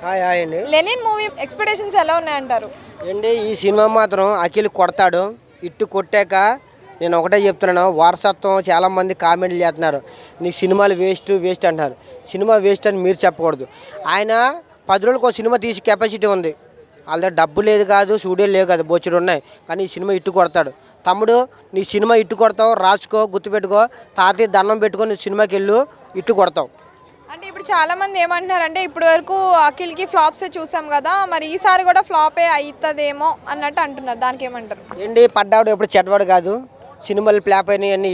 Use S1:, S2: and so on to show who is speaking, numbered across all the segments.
S1: Hi hi అండి.
S2: Lenin movie expectations ఎలా ఉన్నాయంటారు?
S1: ఏంటి ఈ సినిమా మాత్రం అఖిల్ కొడతాడు. ఇట్టు కొట్టాక నేను ఒకటే చెప్తున్నాను, వారసత్వం చాలామంది కామెంట్లు చేస్తున్నారు, నీ సినిమాలు వేస్ట్ వేస్ట్ అంటున్నారు. సినిమా వేస్ట్ అని మీరు చెప్పకూడదు. ఆయన 10 రోజులకు ఒక సినిమా తీసి కెపాసిటీ ఉంది. వాళ్ళ దగ్గర డబ్బు లేదు కాదు, స్టూడియోలు లేవు కాదు, బొచ్చుడు ఉన్నాయి. కానీ ఈ సినిమా ఇట్టు కొడతాడు. తమ్ముడు, నీ సినిమా ఇట్టు కొడతావు, రాసుకో, గుర్తుపెట్టుకో, తాతయ్య దండం పెట్టుకొని సినిమాకి వెళ్ళు, ఇట్టు కొడతావు.
S2: అంటే ఇప్పుడు చాలా మంది ఏమంటున్నారంటే ఇప్పటి వరకు అఖిల్కి ఫ్లాప్సే చూసాం కదా, మరి ఈసారి కూడా ఫ్లాపే అవుతుందేమో అన్నట్టు అంటున్నారు. దానికి ఏమంటారు?
S1: ఏంటి పడ్డాడు ఎప్పుడు చెడ్డవాడు కాదు. సినిమాలు ఫ్లాప్ అయినాయి అన్నీ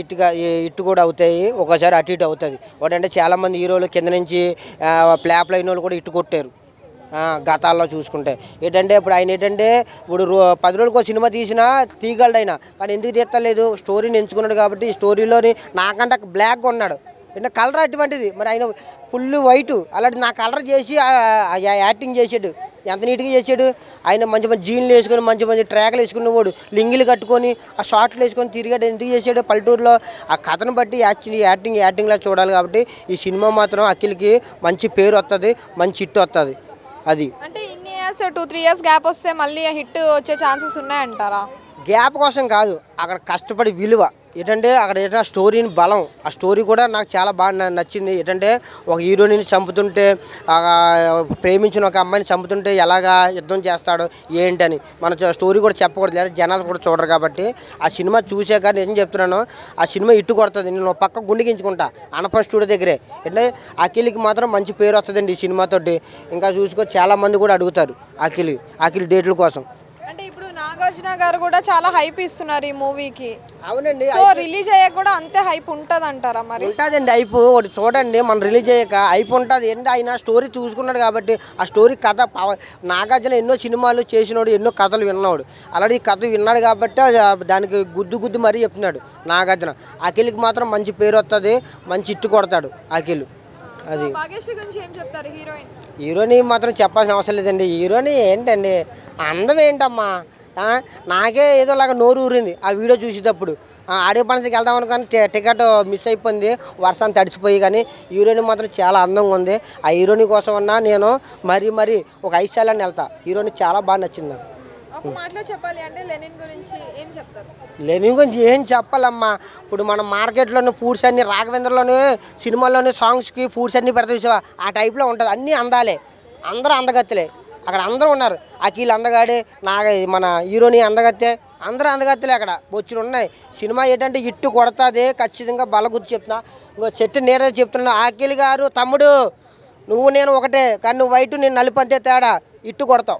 S1: ఇట్టు కూడా అవుతాయి, ఒకసారి అటు ఇటు అవుతుంది. వాడంటే చాలామంది హీరోలు కింద నుంచి ఫ్లాప్లు అయిన వాళ్ళు కూడా ఇట్టు కొట్టారు గతాల్లో చూసుకుంటే. ఏంటంటే ఇప్పుడు ఆయన ఏంటంటే ఇప్పుడు 10 రోజులకు సినిమా తీసినా తీయగలడు ఆయన, కానీ ఎందుకు తీస్తలేదు? స్టోరీని ఎంచుకున్నాడు కాబట్టి. ఈ స్టోరీలోని నాకంటే బ్లాక్గా ఉన్నాడు, అంటే కలర్ అటువంటిది. మరి ఆయన ఫుల్ వైటు, అలాంటి నా కలర్ చేసి యాక్టింగ్ చేసాడు. ఎంత నీట్గా చేసాడు. ఆయన మంచి మంచి జీన్లు వేసుకొని, మంచి మంచి ట్రాక్లు వేసుకునేవాడు, లింగిలు కట్టుకొని ఆ షార్ట్లు వేసుకొని తిరిగాడు. ఎందుకు చేసాడు? పల్లెటూరులో ఆ కథను బట్టి యాక్చువల్లీ యాక్టింగ్లా చూడాలి. కాబట్టి ఈ సినిమా మాత్రం అఖిల్కి మంచి పేరు వస్తుంది, మంచి హిట్ వస్తుంది. అది
S2: అంటే ఇన్ని ఇయర్స్ 2-3 ఇయర్స్ గ్యాప్ వస్తే మళ్ళీ హిట్ వచ్చే ఛాన్సెస్ ఉన్నాయంటారా?
S1: గ్యాప్ కోసం కాదు, అక్కడ కష్టపడి విలువ ఏంటంటే అక్కడ ఏంటంటే స్టోరీని బలం. ఆ స్టోరీ కూడా నాకు చాలా బాగా నచ్చింది. ఏంటంటే ఒక హీరోని చంపుతుంటే, ప్రేమించిన ఒక అమ్మాయిని చంపుతుంటే ఎలాగా యుద్ధం చేస్తాడు ఏంటని మన స్టోరీ కూడా చెప్పకూడదు, లేదా జనాలు కూడా చూడరు. కాబట్టి ఆ సినిమా చూసాక నేను చెప్తున్నాను, ఆ సినిమా ఇట్టు కొడుతుంది. నేను పక్క గుండెకించుకుంటా అనప స్టూడియో దగ్గరే. అంటే అఖిల్కి మాత్రం మంచి పేరు వస్తుందండి ఈ సినిమాతోటి. ఇంకా చూసుకో, చాలామంది కూడా అడుగుతారు అఖిల్ డేట్ల కోసం.
S2: అంటే ఇప్పుడు నాగార్జున గారు కూడా చాలా హైప్ ఇస్తున్నారు ఈ మూవీకి.
S1: అవునండి.
S2: సో రిలీజ్ అయ్యాక కూడా అంతే హైప్ ఉంటుంది అంటారా? మరి
S1: ఉంటుందండి హైప్. ఒకటి చూడండి, మనం రిలీజ్ అయ్యాక హైప్ ఉంటుంది. ఏంటి ఆయన స్టోరీ చూసుకున్నాడు కాబట్టి ఆ స్టోరీ కథ. నాగార్జున ఎన్నో సినిమాలు చేసినాడు, ఎన్నో కథలు విన్నాడు. అలాగే ఈ కథ విన్నాడు కాబట్టి దానికి గుద్దు మరీ చెప్తున్నాడు నాగార్జున. అఖిల్కి మాత్రం మంచి పేరు వస్తుంది, మంచి ఇట్టు కొడతాడు అఖిల్. అది హీరోని మాత్రం చెప్పాల్సిన అవసరం లేదండి. హీరోని ఏంటండి, అందం ఏంటమ్మా. నాకే ఏదోలాగా నోరు ఊరింది ఆ వీడియో చూసేటప్పుడు. ఆడియో ఫంక్షన్కి వెళ్దాం అనుకుని టికెట్ మిస్ అయిపోయింది, వర్షాన్ని తడిచిపోయి. కానీ హీరోయిన్ మాత్రం చాలా అందంగా ఉంది. ఆ హీరోయిన్ కోసం అన్నా నేను మరీ ఒక 5 సార్లు వెళ్తా. హీరోయిన్ చాలా బాగా నచ్చింది నాకు. లెనిన్ గురించి ఏం చెప్పాలమ్మా. ఇప్పుడు మన మార్కెట్లోని ఫుడ్స్ అన్ని, రాఘవేంద్రలోని సినిమాల్లోని సాంగ్స్కి ఫుడ్స్ అన్నీ పెడతా చూసావా, ఆ టైప్లో ఉంటుంది. అన్నీ అందాలే, అందరూ అందగత్తెలే. అక్కడ అందరూ ఉన్నారు. అఖిల్ అందగాడే, మన హీరోని అందగత్తే, అందరూ అందగత్తెలే. అక్కడ బొచ్చులు ఉన్నాయి. సినిమా ఏంటంటే ఇట్టు కొడతాదే ఖచ్చితంగా బలగుర్తి చెప్తున్నా. ఇంకో చెట్టు నేరే చెప్తున్నా, అఖిల్ గారు తమ్ముడు నువ్వు నేను ఒకటే, కానీ నువ్వు వైటు నేను నలుపు అంతే తేడా, ఇట్టు కొడతావు.